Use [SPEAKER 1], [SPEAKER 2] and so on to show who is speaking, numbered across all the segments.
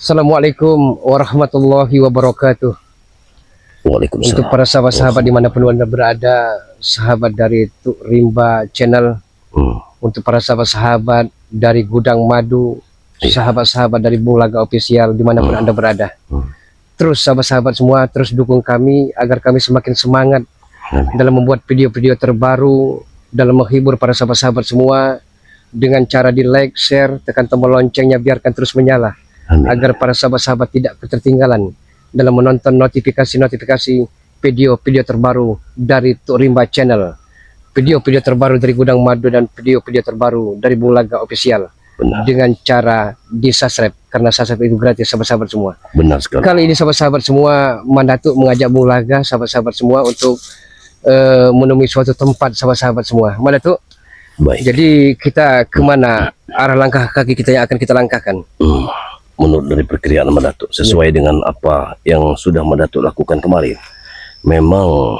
[SPEAKER 1] Assalamualaikum warahmatullahi wabarakatuh.
[SPEAKER 2] Waalaikumsalam.
[SPEAKER 1] Untuk para sahabat-sahabat dimanapun Anda berada, sahabat dari Tuk Rimba Channel, untuk para sahabat-sahabat dari Gudang Madu, sahabat-sahabat dari Bulaga Official dimanapun Anda berada, terus sahabat-sahabat semua terus dukung kami agar kami semakin semangat dalam membuat video-video terbaru, dalam menghibur para sahabat-sahabat semua dengan cara di like, share, tekan tombol loncengnya, biarkan terus menyala. Agar para sahabat-sahabat tidak ketertinggalan dalam menonton notifikasi-notifikasi video-video terbaru dari Tuk Rimba Channel, video-video terbaru dari Gudang Madu, dan video-video terbaru dari Bulaga Official.
[SPEAKER 2] Benar.
[SPEAKER 1] Dengan cara di subscribe, karena subscribe itu gratis sahabat-sahabat semua.
[SPEAKER 2] Benar sekali.
[SPEAKER 1] Kali ini sahabat-sahabat semua, Mandatuk mengajak Bulaga sahabat-sahabat semua untuk menemui suatu tempat sahabat-sahabat semua. Mandatuk,
[SPEAKER 2] Baik.
[SPEAKER 1] jadi kita kemana arah langkah kaki kita yang akan kita langkahkan?
[SPEAKER 2] Menurut dari perkiraan Mandatuk, sesuai dengan apa yang sudah Mandatuk lakukan kemarin, memang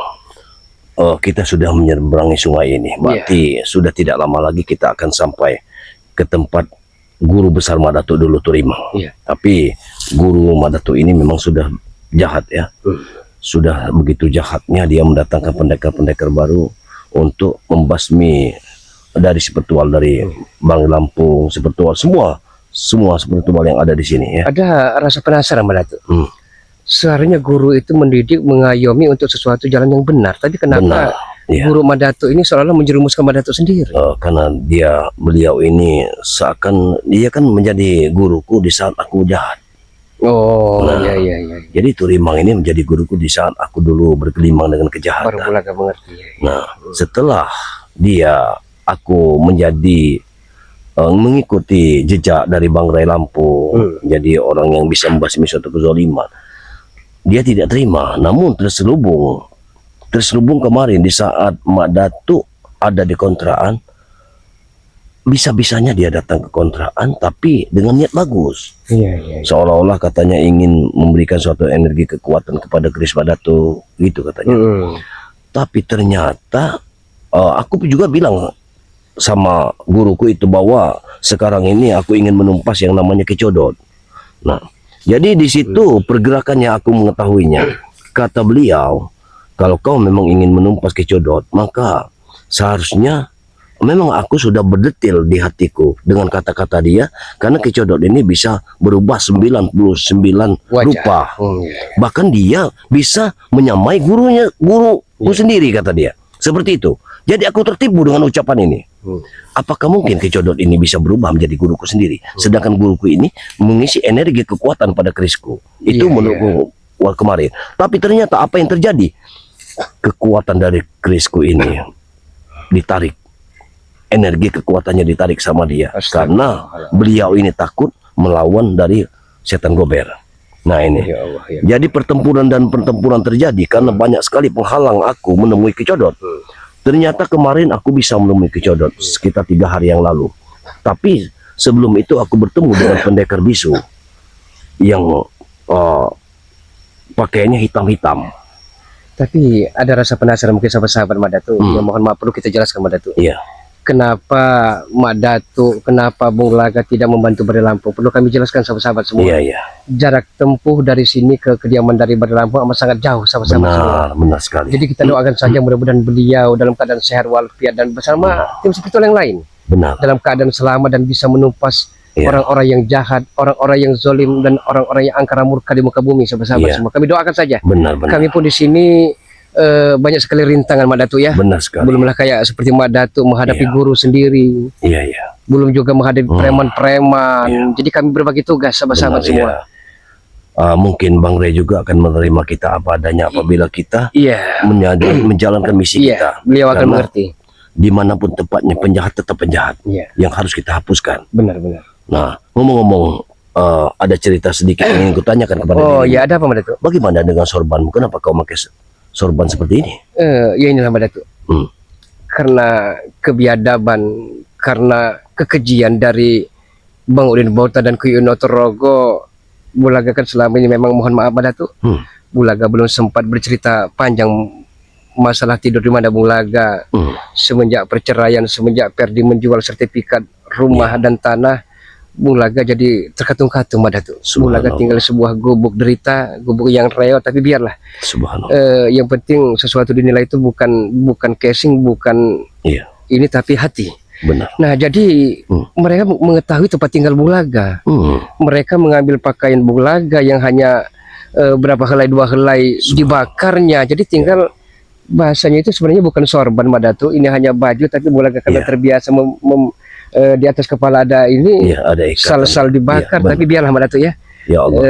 [SPEAKER 2] kita sudah menyeberangi sungai ini. Berarti sudah tidak lama lagi kita akan sampai ke tempat guru besar Mandatuk dulu, Tuk Rimba. Tapi guru Mandatuk ini memang sudah jahat ya. Sudah begitu jahatnya dia mendatangkan pendekar-pendekar baru untuk membasmi dari Sepertual, dari Bang Lampung, Sepertual, semua Sepertual yang ada di sini ya.
[SPEAKER 1] Ada rasa penasaran Mandatuk. Seharusnya guru itu mendidik, mengayomi untuk sesuatu jalan yang benar. Tapi kenapa guru Mandatuk ini seolah-olah menjerumuskan Mandatuk sendiri?
[SPEAKER 2] Karena beliau ini seakan dia kan menjadi guruku di saat aku jahat.
[SPEAKER 1] Iya.
[SPEAKER 2] Jadi Tuk Rimba ini menjadi guruku di saat aku dulu bergelimang dengan kejahatan.
[SPEAKER 1] Baru Bulaga mengerti.
[SPEAKER 2] Setelah aku menjadi mengikuti jejak dari Bang Rai Lampung, jadi orang yang bisa membasmi suatu kezaliman, dia tidak terima. Namun terselubung kemarin di saat Mak Datuk ada di kontrakan, bisa-bisanya dia datang ke kontrakan tapi dengan niat bagus. Seolah-olah katanya ingin memberikan suatu energi kekuatan kepada keris Mak Datuk, gitu katanya. Tapi ternyata aku juga bilang sama guruku itu bahwa sekarang ini aku ingin menumpas yang namanya kecodot. Nah, jadi di situ pergerakannya aku mengetahuinya. Kata beliau, kalau kau memang ingin menumpas kecodot, maka seharusnya memang aku sudah berdetil di hatiku dengan kata-kata dia, karena kecodot ini bisa berubah 99 rupa. Bahkan dia bisa menyamai guruku sendiri, kata dia. Seperti itu. Jadi aku tertipu dengan ucapan ini. Apakah mungkin kecodot ini bisa berubah menjadi guruku sendiri? Sedangkan guruku ini mengisi energi kekuatan pada kerisku. Itu menurutku kemarin. Tapi ternyata apa yang terjadi? Kekuatan dari kerisku ini ditarik. Energi kekuatannya ditarik sama dia. Karena beliau ini takut melawan dari setan gober. Nah ini. Jadi pertempuran terjadi karena banyak sekali penghalang aku menemui kecodot. Ternyata kemarin aku bisa menemui kecodot sekitar 3 hari yang lalu. Tapi sebelum itu aku bertemu dengan pendekar bisu yang pakaiannya hitam-hitam.
[SPEAKER 1] Tapi ada rasa penasaran mungkin sahabat-sahabat Mak Datuk. Mohon maaf, perlu kita jelaskan Mak Datuk. Kenapa Mak Datuk, kenapa Bulaga tidak membantu Bade Lampung? Perlu kami jelaskan sahabat-sahabat semua. Jarak tempuh dari sini ke kediaman dari Bade Lampung amat sangat jauh sahabat-sahabat semua.
[SPEAKER 2] Benar sekali.
[SPEAKER 1] Jadi kita doakan saja mudah-mudahan beliau dalam keadaan sehat walafiat dan bersama tim spiritual yang lain. Dalam keadaan selamat dan bisa menumpas orang-orang yang jahat, orang-orang yang zolim, dan orang-orang yang angkara murka di muka bumi sahabat-sahabat semua. Kami doakan saja. Kami pun di sini banyak sekali rintangan Mak Datuk ya. Belumlah kayak seperti Mak Datuk menghadapi guru sendiri. Belum juga menghadapi preman-preman. Jadi kami berbagi tugas sahabat-sahabat semua.
[SPEAKER 2] Mungkin Bang Ray juga akan menerima kita apa adanya apabila kita menjalankan misi kita.
[SPEAKER 1] Beliau akan mengerti.
[SPEAKER 2] Dimanapun tempatnya penjahat tetap penjahat. Yang harus kita hapuskan.
[SPEAKER 1] Benar-benar.
[SPEAKER 2] Nah, ngomong-ngomong, ada cerita sedikit yang ingin kutanyakan kepada dirimu.
[SPEAKER 1] Ada apa Mak Datuk?
[SPEAKER 2] Bagaimana dengan sorbanmu? Kenapa kau pakai sorban seperti ini?
[SPEAKER 1] Ya inilah Mak Datuk. Karena kebiadaban, karena kekejian dari Bang Udin Bauta dan Kuyuno Torogo, Bulaga kan selama ini memang mohon maaf Mak Datuk. Bulaga belum sempat bercerita panjang masalah tidur di mana Bulaga. Semenjak perceraian, semenjak Perdi menjual sertifikat rumah dan tanah, Bulaga jadi terkatung-katung Madatu. Bulaga tinggal sebuah gubuk derita, gubuk yang reot, tapi biarlah.
[SPEAKER 2] Subhanallah.
[SPEAKER 1] Yang penting sesuatu dinilai itu bukan casing, bukan ini, tapi hati.
[SPEAKER 2] Benar.
[SPEAKER 1] Nah, jadi mereka mengetahui tempat tinggal Bulaga. Mereka mengambil pakaian Bulaga yang hanya berapa helai, 2 helai, dibakarnya. Jadi tinggal bahasanya itu sebenarnya bukan sorban Madatu, ini hanya baju, tapi Bulaga karena terbiasa di atas kepala ada ini
[SPEAKER 2] ada
[SPEAKER 1] sal-sal dibakar, tapi biarlah Madatu ya.
[SPEAKER 2] Ya Allah.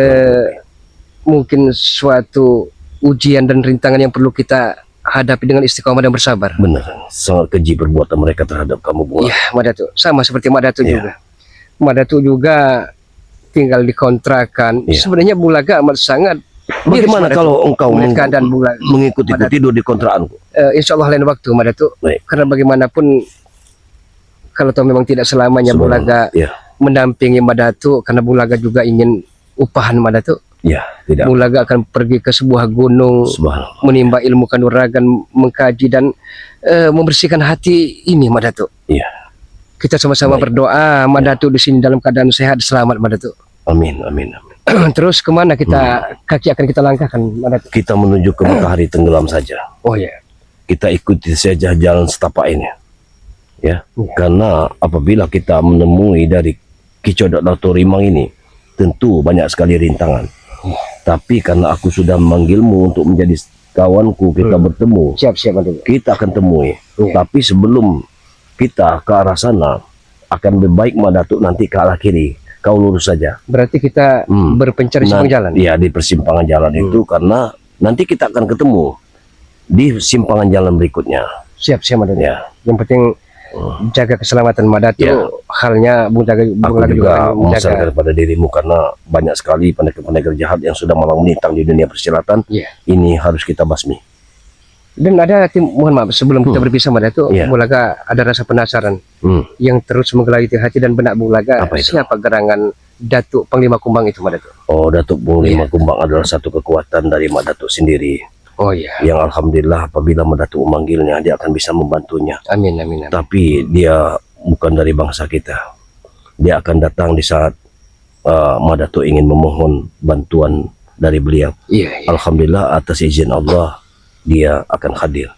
[SPEAKER 1] Mungkin suatu ujian dan rintangan yang perlu kita hadapi dengan istiqomah dan bersabar.
[SPEAKER 2] Benar, sangat keji perbuatan mereka terhadap kamu, Bu.
[SPEAKER 1] Ya, Madatu sama seperti Madatu juga. Madatu juga tinggal di kontrakan. Sebenarnya Bulaga amat sangat.
[SPEAKER 2] Bagaimana kalau engkau
[SPEAKER 1] keadaan Bulaga
[SPEAKER 2] mengikuti tidur di kontrakanku?
[SPEAKER 1] Insya Allah lain waktu Madatu. Karena bagaimanapun kalau toh memang tidak selamanya Bulaga mendampingi Madatu, karena Bulaga juga ingin upahan Madatu.
[SPEAKER 2] Ya, tidak.
[SPEAKER 1] Bulaga akan pergi ke sebuah gunung, menimba ilmu kanuragan, mengkaji dan membersihkan hati ini Madatu.
[SPEAKER 2] Iya.
[SPEAKER 1] Kita sama-sama berdoa Madatu di sini dalam keadaan sehat selamat Madatu.
[SPEAKER 2] Amin, amin, amin.
[SPEAKER 1] Terus kemana kaki akan kita langkahkan Madatu?
[SPEAKER 2] Kita menuju ke matahari tenggelam saja.
[SPEAKER 1] Oh ya.
[SPEAKER 2] Kita ikuti saja jalan setapak ini. Ya. Karena apabila kita menemui dari Kicodok Dato' Rimang ini, tentu banyak sekali rintangan. Tapi karena aku sudah memanggilmu untuk menjadi kawanku, kita bertemu.
[SPEAKER 1] Siap-siap Madatu.
[SPEAKER 2] Kita akan temui. Tapi sebelum kita ke arah sana, akan lebih baik Madatu nanti ke arah kiri. Kau lurus saja.
[SPEAKER 1] Berarti kita berpencar di simpangan jalan?
[SPEAKER 2] Iya, di persimpangan jalan itu, karena nanti kita akan ketemu di simpangan jalan berikutnya.
[SPEAKER 1] Siap-siap Madatu.
[SPEAKER 2] Ya.
[SPEAKER 1] Yang penting jaga keselamatan Madatu. Halnya
[SPEAKER 2] Aku juga menyerahkan kepada dirimu, karena banyak sekali pendekar-pendekar jahat yang sudah malang melintang di dunia persilatan. Ini harus kita basmi.
[SPEAKER 1] Dan ada mohon maaf sebelum kita berpisah Madatu, Bulaga ada rasa penasaran yang terus menggelayuti hati dan benak Bulaga. Siapa gerangan Datuk Panglima Kumbang itu Madatu?
[SPEAKER 2] Oh, Datuk Panglima Kumbang adalah satu kekuatan dari Madatu sendiri.
[SPEAKER 1] Oh iya.
[SPEAKER 2] Yang alhamdulillah apabila Madatu memanggilnya, dia akan bisa membantunya.
[SPEAKER 1] Amin, amin, amin.
[SPEAKER 2] Tapi dia bukan dari bangsa kita. Dia akan datang di saat Madatu ingin memohon bantuan dari beliau. Alhamdulillah atas izin Allah dia akan hadir.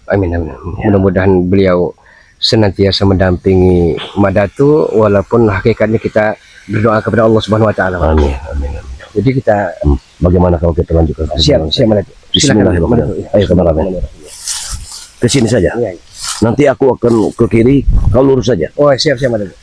[SPEAKER 1] Amin, amin. Mudah-mudahan beliau senantiasa mendampingi Madatu, walaupun hakikatnya kita berdoa kepada Allah Subhanahu Wa Taala.
[SPEAKER 2] Amin, amin, amin.
[SPEAKER 1] Jadi kita
[SPEAKER 2] bagaimana kalau kita lanjutkan?
[SPEAKER 1] Siap Madatu.
[SPEAKER 2] Bismillahirrahmanirrahim. Ayo ke mana? Ke sini saja. Nanti aku akan ke kiri, kau lurus saja.
[SPEAKER 1] Oh, siap Madatu.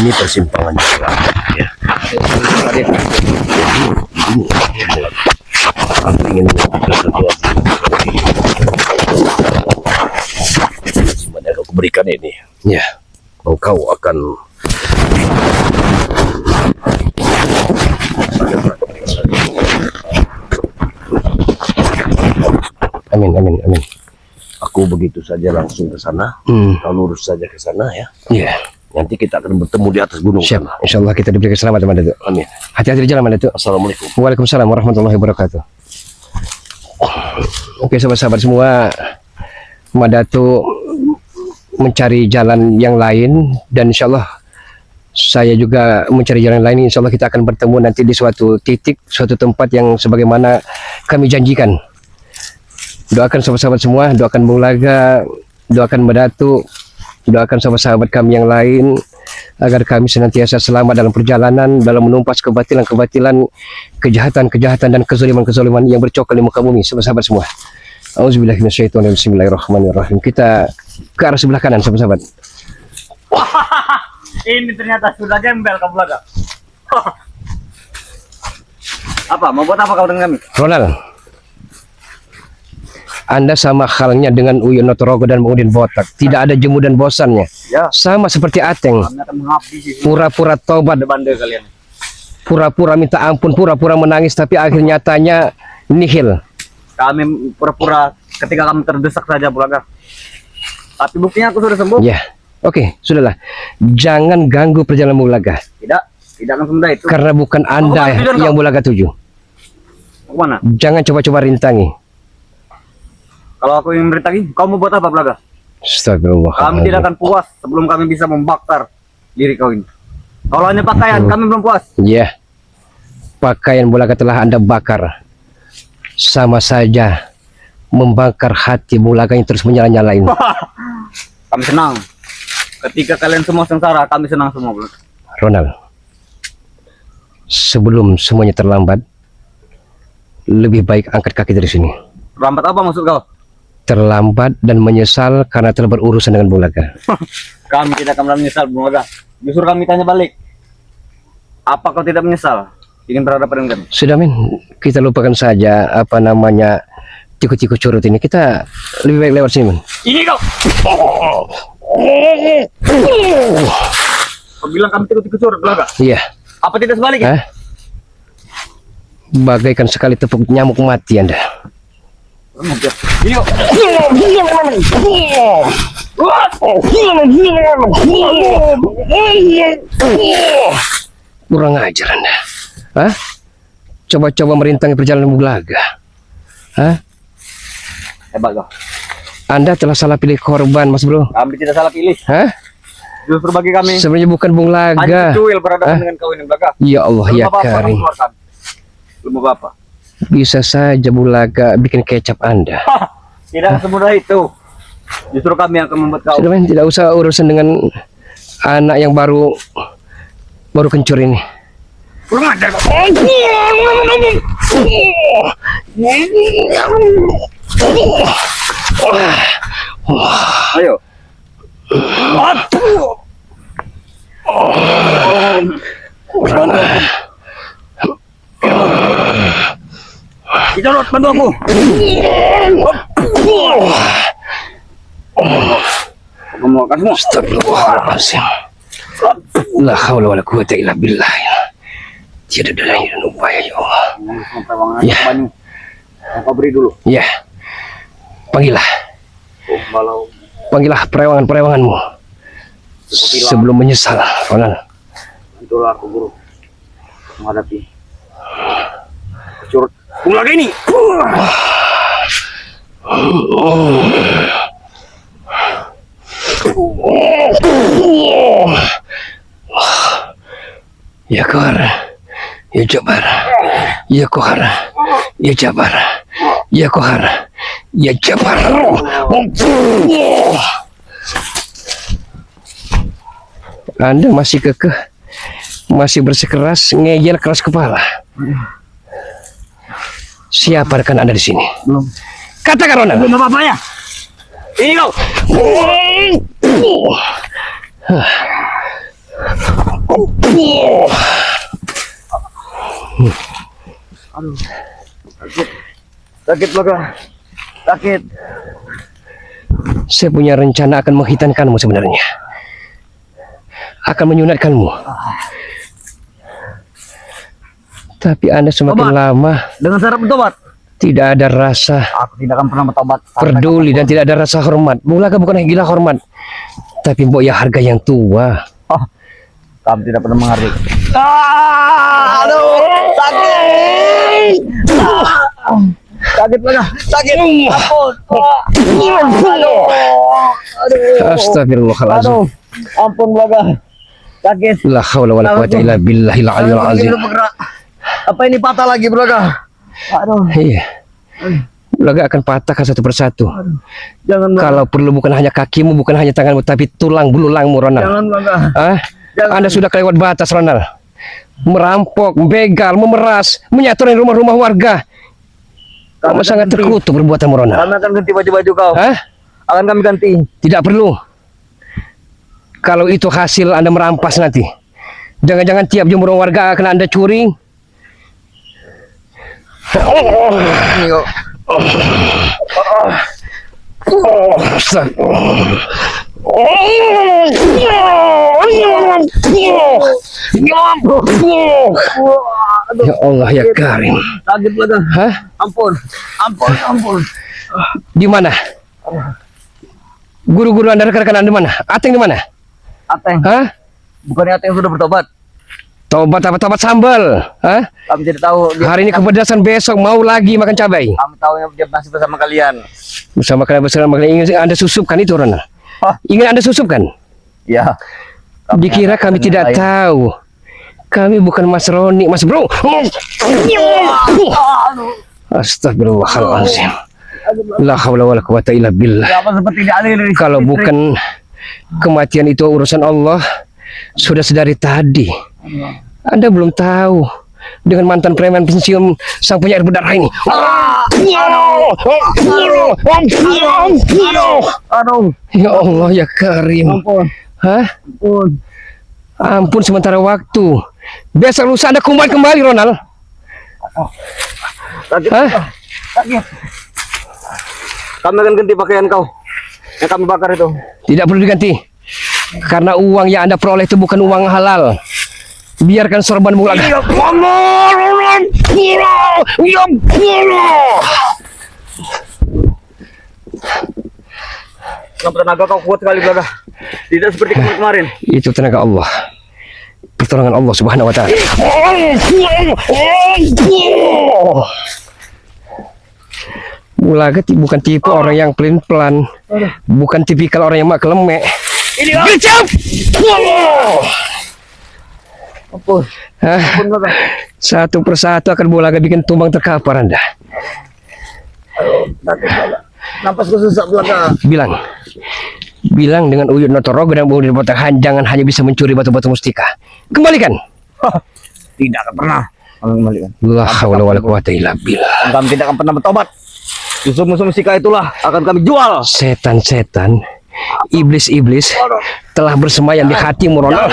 [SPEAKER 2] Ini persimpangan jalan. Ya. Jadi ini aku ingin mengajukan sesuatu. Yang aku berikan ini, engkau akan
[SPEAKER 1] amin, amin, amin.
[SPEAKER 2] Aku begitu saja langsung ke sana. Kau lurus saja ke sana ya. Nanti kita akan bertemu di atas gunung.
[SPEAKER 1] Siap. Insya Allah kita diberi keselamatan Madatu.
[SPEAKER 2] Amin.
[SPEAKER 1] Hati-hati di jalan Madatu.
[SPEAKER 2] Assalamualaikum.
[SPEAKER 1] Waalaikumsalam warahmatullahi wabarakatuh. Oke sahabat-sahabat semua, Madatu mencari jalan yang lain, dan insya Allah saya juga mencari jalan lain. Insya Allah kita akan bertemu nanti di suatu titik, suatu tempat yang sebagaimana kami janjikan. Doakan sahabat-sahabat semua, doakan Bulaga, doakan Madatu, doakan sahabat-sahabat kami yang lain agar kami senantiasa selamat dalam perjalanan, dalam menumpas kebatilan-kebatilan, kejahatan-kejahatan dan kezaliman-kezaliman yang bercokol di muka bumi, sahabat-sahabat semua. Auzubillahi minasyaitonir rajim. Bismillahirrahmanirrahim. Kita ke arah sebelah kanan, sahabat-sahabat.
[SPEAKER 3] Ini ternyata sudah gembel kau Bulaga. Apa? Mau buat apa kau dengan kami?
[SPEAKER 1] Ronald, Anda sama halnya dengan Uyo Notorogo dan Udin Botak. Tidak ada jemu dan bosannya. Sama seperti Ateng.
[SPEAKER 3] Kami akan menghabisi
[SPEAKER 1] Pura-pura tobat,
[SPEAKER 3] bande kalian.
[SPEAKER 1] pura-pura minta ampun, pura-pura menangis, tapi akhir nyatanya nihil.
[SPEAKER 3] Kami pura-pura ketika kami terdesak saja Bulaga. Tapi buktinya aku sudah sembuh.
[SPEAKER 1] Ya, oke, sudahlah. Jangan ganggu perjalanan Bulaga.
[SPEAKER 3] Tidak akan semudah itu.
[SPEAKER 1] Karena bukan Anda yang Bulaga tuju.
[SPEAKER 3] Mau kemana?
[SPEAKER 1] Jangan coba-coba rintangi.
[SPEAKER 3] Kalau aku yang berintangi, kau mau buat apa, Belaga?
[SPEAKER 1] Astagfirullah.
[SPEAKER 3] Kami tidak akan puas sebelum kami bisa membakar diri kau ini. Kalau hanya pakaian, kami belum puas.
[SPEAKER 1] Ya, pakaian Bulaga telah Anda bakar. Sama saja membakar hati Bulaga yang terus menyala-nyalain.
[SPEAKER 3] Kami senang. Ketika kalian semua sengsara, kami senang semua, Belaga.
[SPEAKER 1] Ronald, sebelum semuanya terlambat, lebih baik angkat kaki dari sini.
[SPEAKER 3] Lambat apa maksud kau?
[SPEAKER 1] Terlambat dan menyesal karena telah berurusan dengan Bulaga.
[SPEAKER 3] Kami tidak akan menyesal, Belaga. Justru kami tanya balik. Apa kau tidak menyesal ingin berhadapan dengan kami?
[SPEAKER 1] Sudah men, kita lupakan saja apa namanya tiku-tiku curut ini. Kita lebih baik lewat sini men.
[SPEAKER 3] Ini kau! Kau bilang kami tiku-tiku curut, Belaga.
[SPEAKER 1] Iya.
[SPEAKER 3] Apa tidak sebaliknya?
[SPEAKER 1] Hah? Bagaikan sekali tepuk nyamuk mati Anda.
[SPEAKER 3] Ini kau!
[SPEAKER 1] Kurang ajar Anda. Hah? Coba-coba merintangi perjalanan Bulaga. Hah?
[SPEAKER 3] Hebat kau.
[SPEAKER 1] Anda telah salah pilih korban, Mas Bro.
[SPEAKER 3] Kami tidak salah pilih.
[SPEAKER 1] Hah?
[SPEAKER 3] Justru bagi kami
[SPEAKER 1] Sebenarnya bukan Bulaga.
[SPEAKER 3] hanya cuil berhadapan
[SPEAKER 1] Hah?
[SPEAKER 3] dengan kau ini, Belaga.
[SPEAKER 1] Ya Allah,
[SPEAKER 3] Belum
[SPEAKER 1] ya
[SPEAKER 3] apa-apa kamu
[SPEAKER 1] Karim.
[SPEAKER 3] keluarkan. Belum apa-apa.
[SPEAKER 1] Bisa saja Bulaga bikin kecap Anda.
[SPEAKER 3] Tidak semudah itu. Justru kami yang akan membuat kau.
[SPEAKER 1] Sudah men, tidak usah urusan dengan anak yang baru kencur ini.
[SPEAKER 3] Kurang ajar kau. Ayo. Bantu aku. Kamu semua.
[SPEAKER 1] Astagfirullahaladzim. La haula wala quwata illa billah. Tiada daya dan upaya ya Allah. Ya.
[SPEAKER 3] Kau beri dulu.
[SPEAKER 1] Ya. Panggillah.
[SPEAKER 3] Kalau
[SPEAKER 1] Panggillah perewangan-perewanganmu. Sebelum menyesal, Ronald.
[SPEAKER 3] bantulah aku, Guru, menghadapi curut lagi ini.
[SPEAKER 1] Ya Qahar, ya Jabbar, ya Qahar, ya Jabbar, ya Qahar, ya Jabbar. Anda masih kekeh, masih bersikeras, ngeyel keras kepala. Siapa rekan Anda di sini?
[SPEAKER 3] Belum.
[SPEAKER 1] Katakan Ronald.
[SPEAKER 3] Belum apa-apanya. Ini kau. Aduh. Sakit. Sakit, Belaga. Sakit.
[SPEAKER 1] Saya punya rencana akan menghitankanmu sebenarnya. Akan menyunatkanmu. Tapi Anda semakin
[SPEAKER 3] Tobat.
[SPEAKER 1] lama
[SPEAKER 3] Dengan syarat bertobat.
[SPEAKER 1] tidak ada rasa
[SPEAKER 3] Aku tidak akan pernah bertobat.
[SPEAKER 1] peduli dan tidak ada rasa hormat. Bulaga bukan gila hormat, tapi mbok ya harga yang tua.
[SPEAKER 3] Oh, kamu tidak pernah menghargai. Aduh, sakit. Sakit, Belaga. Sakit. Ampun. Aduh.
[SPEAKER 1] Astagfirullahaladzim.
[SPEAKER 3] Aduh. Ampun, Belaga. Sakit.
[SPEAKER 1] La haula wala quwata illa billahil aliyil azim.
[SPEAKER 3] Apa ini patah lagi, Belaga? Aduh.
[SPEAKER 1] Iya. Bulaga akan patahkan satu persatu.
[SPEAKER 3] Jangan, Belaga.
[SPEAKER 1] Kalau perlu bukan hanya kakimu, bukan hanya tanganmu, tapi tulang belulangmu, Ronald.
[SPEAKER 3] Jangan, Belaga.
[SPEAKER 1] Ah?
[SPEAKER 3] Jangan.
[SPEAKER 1] Anda sudah kelewat batas, Ronald. Merampok, begal, memeras, menyatori rumah-rumah warga. Kamu sangat terkutuk perbuatanmu, Ronald.
[SPEAKER 3] Kami akan ganti baju-baju kau.
[SPEAKER 1] Hah?
[SPEAKER 3] Akan kami ganti.
[SPEAKER 1] Tidak perlu. Kalau itu hasil Anda merampas nanti, jangan-jangan tiap jumlah warga akan Anda curi.
[SPEAKER 3] Ini kau.
[SPEAKER 1] Ya Allah ya Karim.
[SPEAKER 3] Sakit, Belaga.
[SPEAKER 1] Hah?
[SPEAKER 3] Ampun. Ampun, ampun.
[SPEAKER 1] Di mana? Guru-guru Anda, rekan-rekan Anda di mana? Ateng di mana?
[SPEAKER 3] Ateng.
[SPEAKER 1] Hah?
[SPEAKER 3] Bukannya Ateng sudah bertobat?
[SPEAKER 1] Tobat apa tobat sambal? Hah?
[SPEAKER 3] Kami tidak tahu dia,
[SPEAKER 1] Hari ini kepedasan, besok mau lagi makan cabai.
[SPEAKER 3] kami tahunya dia masih bersama kalian.
[SPEAKER 1] Bersama kalian bersama kalian ingin Anda susupkan itu, Ronald.
[SPEAKER 3] Hah?
[SPEAKER 1] Ingin Anda susupkan?
[SPEAKER 3] Ya.
[SPEAKER 1] Dikira kami tidak tahu. Kami bukan Mas Roni, Mas Bro. Astagfirullahaladzim. La haula wala quwata illa billah.
[SPEAKER 3] Apa seperti dialiri?
[SPEAKER 1] Kalau bukan kematian itu urusan Allah, sudah sedari tadi. Anda belum tahu dengan mantan preman pensiun sang penyair berdarah ini.
[SPEAKER 3] Aduh.
[SPEAKER 1] Ya Allah ya Karim.
[SPEAKER 3] Ampun.
[SPEAKER 1] Hah?
[SPEAKER 3] Ampun.
[SPEAKER 1] Ampun sementara waktu. Besok lusa Anda kumat kembali, Ronald.
[SPEAKER 3] Sakit.
[SPEAKER 1] Hah?
[SPEAKER 3] Sakit. Kami akan ganti pakaian kau yang kami bakar itu.
[SPEAKER 1] Tidak perlu diganti. Karena uang yang Anda peroleh itu bukan uang halal. Biarkan sorban Bulaga.
[SPEAKER 3] Kenapa tenaga kau kuat sekali, Belaga? Tidak seperti kemarin.
[SPEAKER 1] Itu tenaga Allah. Pertolongan Allah Subhanahu wa taala. Bulaga bukan tipe orang yang pelin-pelan. Bukan tipikal orang yang mak kelemek. Gecap!
[SPEAKER 3] Ampun.
[SPEAKER 1] Hah?
[SPEAKER 3] Ampun, Belaga.
[SPEAKER 1] Satu persatu akan Bulaga bikin tumbang terkapar Anda.
[SPEAKER 3] Sakit, Belaga. Napasku susah, Belaga.
[SPEAKER 1] Bilang dengan Uyut Notorogo dan Budi Potahan jangan hanya bisa mencuri batu-batu mustika. Kembalikan.
[SPEAKER 3] Tidak akan pernah kami kembalikan.
[SPEAKER 1] La haula wala quwata illa billah.
[SPEAKER 3] Kami tidak akan pernah bertobat. Justru musuh mustika itulah akan kami jual.
[SPEAKER 1] Setan-setan, iblis-iblis telah bersemayam di hatimu, Ronald.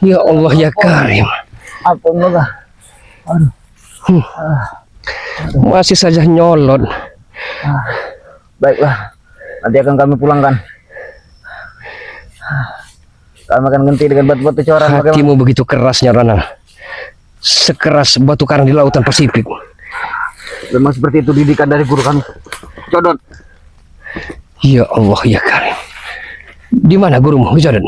[SPEAKER 1] Ya Allah ya Karim.
[SPEAKER 3] Ampun, Belaga.
[SPEAKER 1] Masih saja nyolot.
[SPEAKER 3] Baiklah, nanti akan kami pulangkan. Kami akan ganti dengan batu-batu coran.
[SPEAKER 1] Hatimu begitu kerasnya, Ronald. Sekeras batu karang di lautan Pasifik.
[SPEAKER 3] Memang seperti itu didikan dari guru kami. Codot.
[SPEAKER 1] Ya Allah ya Karim. Di mana gurumu, Codot?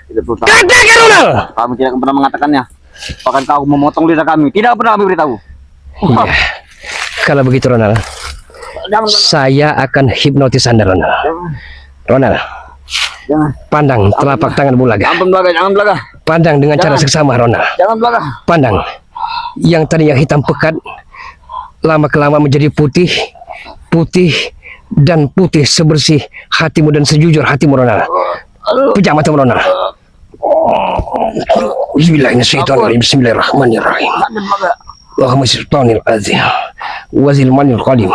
[SPEAKER 3] Tidak perlu tahu.
[SPEAKER 1] Katakan, Ronald.
[SPEAKER 3] Kami tidak akan pernah mengatakannya. Bahkan kau memotong lidah kami. Tidak pernah kami beritahu.
[SPEAKER 1] Iya. Kalau begitu, Ronald,
[SPEAKER 3] Jangan,
[SPEAKER 1] saya akan hipnotis Anda, Ronald.
[SPEAKER 3] jangan,
[SPEAKER 1] Ronald,
[SPEAKER 3] jangan.
[SPEAKER 1] pandang telapak tangan Bulaga.
[SPEAKER 3] Ampun, Belaga, jangan, Belaga.
[SPEAKER 1] Pandang dengan cara
[SPEAKER 3] Jangan.
[SPEAKER 1] seksama, Ronald.
[SPEAKER 3] Jangan, Belaga.
[SPEAKER 1] Pandang. Yang tadinya hitam pekat, lama-kelamaan menjadi putih, putih, dan putih sebersih hatimu dan sejujur hatimu, Ronald. Pejam matamu, Ronald. Bismillahirrahmanirrahim. Allahumma syaitanil azim wazil manil qadim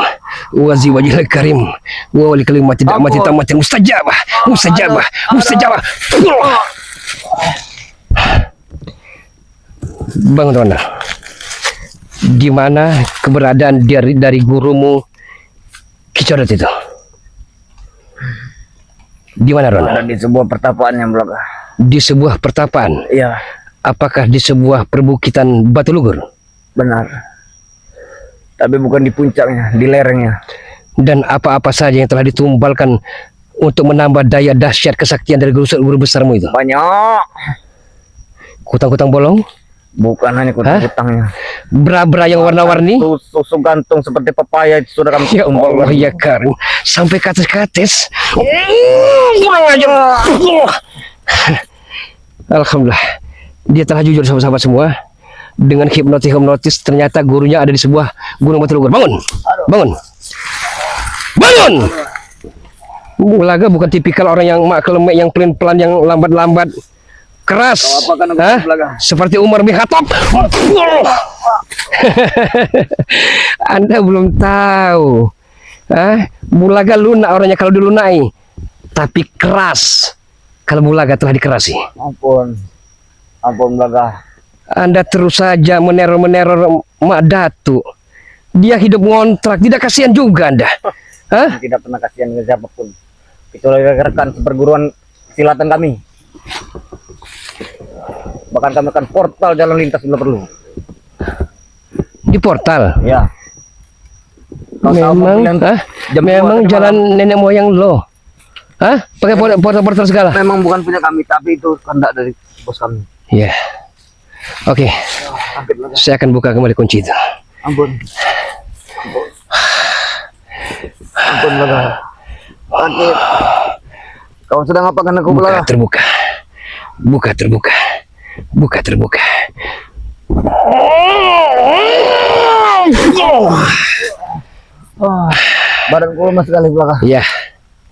[SPEAKER 1] wazi wajil karim wa wali kalimat tidak mati tamatin mustajabah mustajabah mustajabah. Bang Ronald, di mana keberadaan dari gurumu Kicodot itu? Di mana, Ronald?
[SPEAKER 3] Ada di sebuah pertapaan yang Belaga.
[SPEAKER 1] Di sebuah pertapaan.
[SPEAKER 3] Iya,
[SPEAKER 1] Apakah di sebuah perbukitan Batu Lugur?
[SPEAKER 3] benar. Tapi bukan di puncaknya, di lerengnya.
[SPEAKER 1] Dan apa-apa saja yang telah ditumbalkan untuk menambah daya dahsyat kesaktian dari guru besarmu itu?
[SPEAKER 3] Banyak.
[SPEAKER 1] Kutang-kutang bolong?
[SPEAKER 3] Bukan hanya kutang-kutangnya.
[SPEAKER 1] Bra-bra yang warna-warni?
[SPEAKER 3] Susu gantung seperti pepaya itu sudah kami
[SPEAKER 1] Ya Allah
[SPEAKER 3] tumbal.
[SPEAKER 1] ya Karim. Sampai kates-kates. Kurang ajar. Alhamdulillah. Dia telah jujur sahabat-sahabat semua. Dengan hipnotis ternyata gurunya ada di sebuah gunung Batu Lugur. Bangun. Bangun. Bangun. Bulaga bukan tipikal orang yang mak kelemek, yang pelin-pelan, yang lambat-lambat. Keras.
[SPEAKER 3] Kau apakan aku,
[SPEAKER 1] Hah?
[SPEAKER 3] Belaga?
[SPEAKER 1] Seperti Umar bin Khattab. Anda belum tahu. Bulaga lunak orangnya kalau dilunai. Tapi keras. Kalau Bulaga telah dikerasi.
[SPEAKER 3] Ampun. Ampun, Belaga.
[SPEAKER 1] Anda terus saja meneror Mak Datu. Dia hidup ngontrak, tidak kasihan juga Anda. Hah?
[SPEAKER 3] Tidak pernah kasihan ke siapapun. Kecuali rekan seperguruan silatan kami. Bahkan kami akan portal jalan lintas bila perlu.
[SPEAKER 1] Di portal.
[SPEAKER 3] Ya. Kau tahu
[SPEAKER 1] Memang,
[SPEAKER 3] mobil yang jam 2
[SPEAKER 1] memang
[SPEAKER 3] tadi
[SPEAKER 1] jalan
[SPEAKER 3] malam?
[SPEAKER 1] nenek moyang lo. Hah? Pakai portal segala.
[SPEAKER 3] Memang bukan punya kami, tapi itu kehendak dari bos kami.
[SPEAKER 1] Ya. Oke.
[SPEAKER 3] Sakit Blaga.
[SPEAKER 1] Saya akan buka kembali kunci itu.
[SPEAKER 3] Ampun. Ampun Blaga. Sakit. Kau sedang apa kan aku
[SPEAKER 1] Buka
[SPEAKER 3] Blaga?
[SPEAKER 1] terbuka. Buka terbuka. Buka terbuka.
[SPEAKER 3] Oh, badanku lemas sekali Blaga.
[SPEAKER 1] Ya,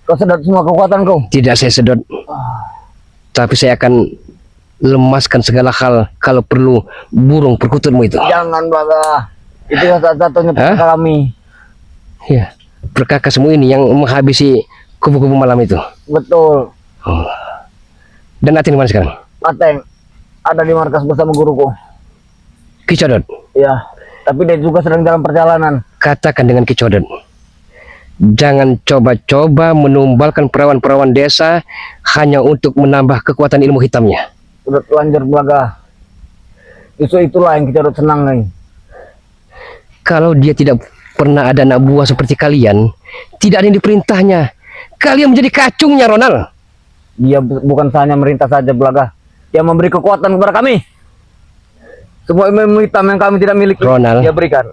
[SPEAKER 3] Kau sedot semua kekuatanku.
[SPEAKER 1] tidak saya sedot. Tapi saya akan lemaskan segala hal kalau perlu burung perkututmu itu.
[SPEAKER 3] Jangan Blaga. Itu satu-satunya perkara kami.
[SPEAKER 1] Ya, perkakasmu ini yang menghabisi kubu-kubu malam itu.
[SPEAKER 3] Betul.
[SPEAKER 1] Oh. Dan Atin di mana sekarang?
[SPEAKER 3] Ateng ada di markas bersama guruku.
[SPEAKER 1] Kicodot.
[SPEAKER 3] Iya. Tapi dia juga sedang dalam perjalanan.
[SPEAKER 1] Katakan dengan Kicodot. Jangan coba-coba menumbalkan perawan-perawan desa hanya untuk menambah kekuatan ilmu hitamnya.
[SPEAKER 3] Sudah telanjur Blaga. Justru itulah yang kita senang nih.
[SPEAKER 1] Kalau dia tidak pernah ada anak buah seperti kalian, tidak ada yang diperintahnya. Kalian menjadi kacungnya, Ronald.
[SPEAKER 3] Dia bukan hanya merintah saja Blaga. Dia memberi kekuatan kepada kami. Semua ilmu hitam yang kami tidak miliki,
[SPEAKER 1] Ronald.
[SPEAKER 3] dia berikan.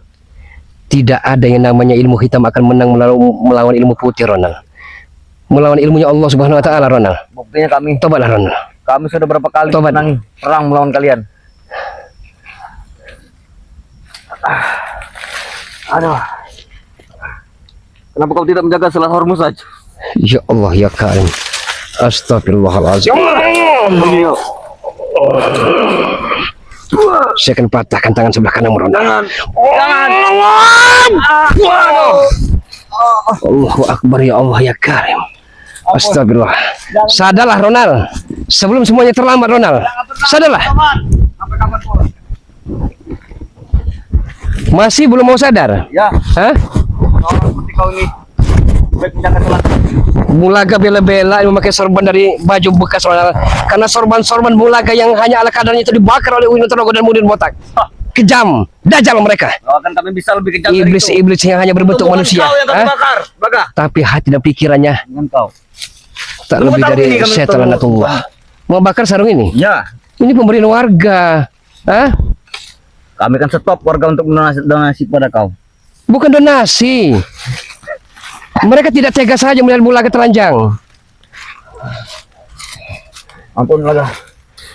[SPEAKER 1] Tidak ada yang namanya ilmu hitam akan menang melawan ilmu putih, Ronald. Melawan ilmunya Allah Subhanahu wa taala, Ronald.
[SPEAKER 3] Buktinya kami
[SPEAKER 1] Tobatlah, Ronald.
[SPEAKER 3] kami sudah berapa kali
[SPEAKER 1] Tobat.
[SPEAKER 3] menangi perang melawan kalian. Aduh. Kenapa kau tidak menjaga salah hormu saja?
[SPEAKER 1] Ya Allah, ya Karim. Astagfirullahaladzim.
[SPEAKER 3] Beliau.
[SPEAKER 1] Saya akan patahkan tangan sebelah kanan, Ronald.
[SPEAKER 3] Jangan.
[SPEAKER 1] Allahu Akbar, ya Allah, ya Karim. Astagfirullah. Sadarlah, Ronald. Sebelum semuanya terlambat, Ronald. Sadarlah.
[SPEAKER 3] Sampai kapan pun.
[SPEAKER 1] Masih belum mau sadar?
[SPEAKER 3] Ya,
[SPEAKER 1] Hah?
[SPEAKER 3] orang seperti kau ini baik menjaga salah.
[SPEAKER 1] Bulaga bela-bela memakai sorban dari baju bekas, Ronald. Karena sorban-sorban Bulaga yang hanya ala kadarnya itu dibakar oleh Uyun Terogo dan Mudin Botak. Kejam, dajal mereka.
[SPEAKER 3] Doakan kami bisa lebih kejam dari itu.
[SPEAKER 1] Iblis-iblis yang hanya berbentuk
[SPEAKER 3] Bukan
[SPEAKER 1] manusia.
[SPEAKER 3] Kau yang kami
[SPEAKER 1] Hah?
[SPEAKER 3] bakar, Blaga.
[SPEAKER 1] Tapi hati dan pikirannya
[SPEAKER 3] Dengan kau.
[SPEAKER 1] tak
[SPEAKER 3] Lu
[SPEAKER 1] lebih
[SPEAKER 3] tahu
[SPEAKER 1] dari
[SPEAKER 3] ini kami
[SPEAKER 1] setan
[SPEAKER 3] perlu-
[SPEAKER 1] lanatullah. Mau bakar sarung ini?
[SPEAKER 3] Ya,
[SPEAKER 1] Ini pemberian warga. Hah?
[SPEAKER 3] kami akan stop warga untuk donasi pada kau.
[SPEAKER 1] Bukan donasi. Mereka tidak tega saja melihat Bulaga telanjang.
[SPEAKER 3] Ampun, Blaga.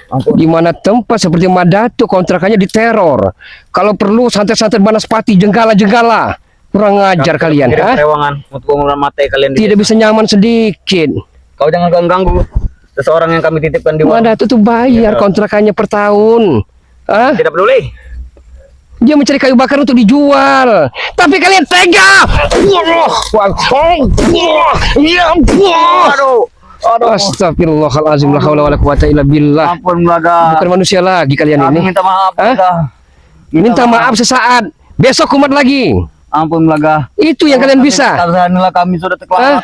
[SPEAKER 3] Ampun.
[SPEAKER 1] Di mana tempat seperti Madatu kontrakannya diteror. Kalau perlu santet-santet Banaspati, jenggala-jenggala. Kurang ajar kalian,
[SPEAKER 3] Kirim
[SPEAKER 1] ha?
[SPEAKER 3] Terewangan untuk mematai kalian.
[SPEAKER 1] Tidak bisa nyaman sedikit.
[SPEAKER 3] Kau jangan ganggu seseorang yang kami titipkan di warung.
[SPEAKER 1] Madatu tuh bayar kontrakannya per tahun. Hah?
[SPEAKER 3] Tidak peduli.
[SPEAKER 1] Dia mencari kayu bakar untuk dijual. Tapi kalian tega. Ya ampun.
[SPEAKER 3] Aduh. Aduh.
[SPEAKER 1] Astagfirullahalazim, la haula wala quwata illa billah.
[SPEAKER 3] Ampun, Blaga.
[SPEAKER 1] Bukan manusia lagi kalian
[SPEAKER 3] Kami
[SPEAKER 1] ini.
[SPEAKER 3] minta maaf,
[SPEAKER 1] Hah?
[SPEAKER 3] Blaga.
[SPEAKER 1] Minta maaf sesaat. Besok kumat lagi.
[SPEAKER 3] Ampun, Blaga.
[SPEAKER 1] Itu yang kalian bisa.
[SPEAKER 3] Karena kami sudah terkelahar.
[SPEAKER 1] Hah?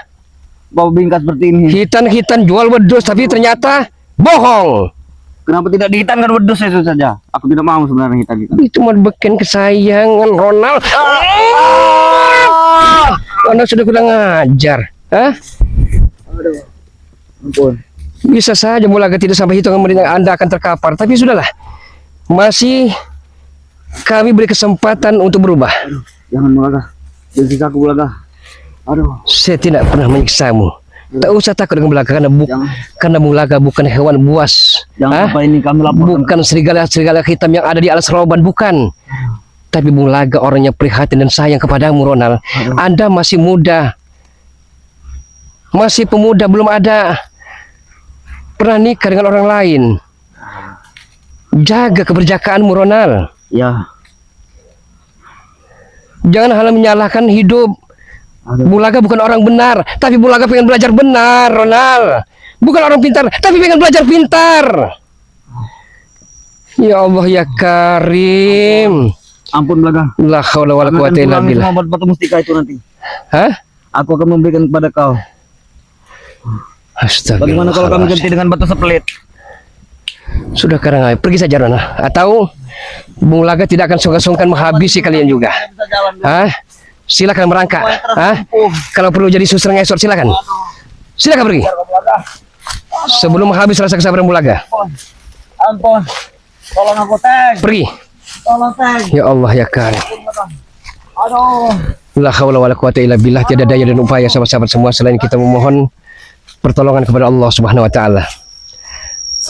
[SPEAKER 3] Bawa bingkas seperti ini.
[SPEAKER 1] Hitan-hitan jual wedus tapi ternyata bohong.
[SPEAKER 3] Kenapa tidak dihitankan wedus itu saja? Aku tidak mau sebenarnya hitan-hitan.
[SPEAKER 1] Itu mah beken kesayangan Ronald. Ronald sudah kurang ajar. Hah?
[SPEAKER 3] Aduh. Ampun.
[SPEAKER 1] Bisa saja Bulaga tidak sampai hitungan menit Anda akan terkapar. Tapi sudahlah. Masih kami beri kesempatan untuk berubah.
[SPEAKER 3] Jangan, Blaga. Jangan siksa aku, Blaga. Aduh.
[SPEAKER 1] Saya tidak pernah menyiksamu. Tak usah takut dengan Bulaga karena Bulaga bukan hewan buas.
[SPEAKER 3] Jangan
[SPEAKER 1] Hah?
[SPEAKER 3] apa ini kami laporkan.
[SPEAKER 1] Bukan serigala-serigala hitam yang ada di alas roban, bukan. Tapi Bulaga orangnya prihatin dan sayang kepadamu, Ronald. Anda masih muda. Masih pemuda, belum ada pernah nikah dengan orang lain. Jaga keberjakaanmu, Ronald.
[SPEAKER 3] Ya.
[SPEAKER 1] Jangan hanya menyalahkan hidup.
[SPEAKER 3] Aduh.
[SPEAKER 1] Bulaga bukan orang benar, tapi Bulaga pengen belajar benar, Ronald. Bukan orang pintar, tapi pengen belajar pintar. Ya Allah, ya Karim.
[SPEAKER 3] Ampun, Blaga.
[SPEAKER 1] La haula wala
[SPEAKER 3] Kami akan
[SPEAKER 1] quwata illa
[SPEAKER 3] kurangi
[SPEAKER 1] billah.
[SPEAKER 3] semua batu mustika itu nanti.
[SPEAKER 1] Hah?
[SPEAKER 3] Aku akan memberikan kepada kau. Bagaimana kalau kami ganti
[SPEAKER 1] Astagfirullah.
[SPEAKER 3] dengan batu sepelit?
[SPEAKER 1] Sudah Karangai, pergi saja Ronald. Atau Bulaga tidak akan sungkan-sungkan menghabisi kalian juga.
[SPEAKER 3] Bisa jalan.
[SPEAKER 1] Hah? Silakan merangkak. Hah? Kalau perlu jadi suster ngesot silakan. Silakan pergi. Sebelum habis rasa kesabaran Bulaga.
[SPEAKER 3] Ampun. Tolong aku, Teng.
[SPEAKER 1] Pergi.
[SPEAKER 3] Tolong, Teng.
[SPEAKER 1] Ya Allah ya Karim.
[SPEAKER 3] Aduh.
[SPEAKER 1] La haula wala quwata illa billah. Tiada daya dan upaya sahabat-sahabat semua selain kita memohon pertolongan kepada Allah Subhanahu wa taala.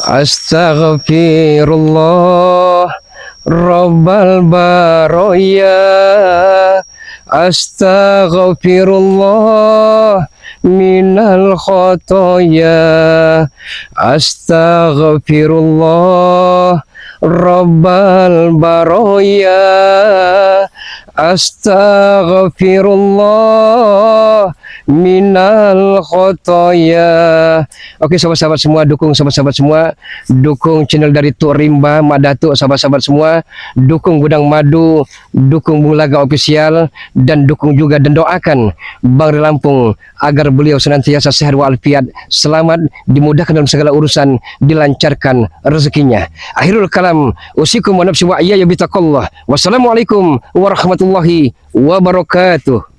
[SPEAKER 1] Astaghfirullah Rabbal baroya. Astaghfirullah minal khotoya. Astaghfirullah Rabbal baroya. Astaghfirullah minal khotoya. Oke sahabat-sahabat semua, dukung sahabat-sahabat semua, dukung channel dari Tuk Rimba, Mak Datuk, sahabat-sahabat semua, dukung Gudang Madu, dukung Bulaga Official, dan dukung juga dan doakan Bang Ri Lampung agar beliau senantiasa sehat walafiat, selamat, dimudahkan dalam segala urusan, dilancarkan rezekinya. Akhirul kalam, usikum wa nafsi wa iyaya bitaqallah. Wassalamualaikum warahmatullahi wabarakatuh.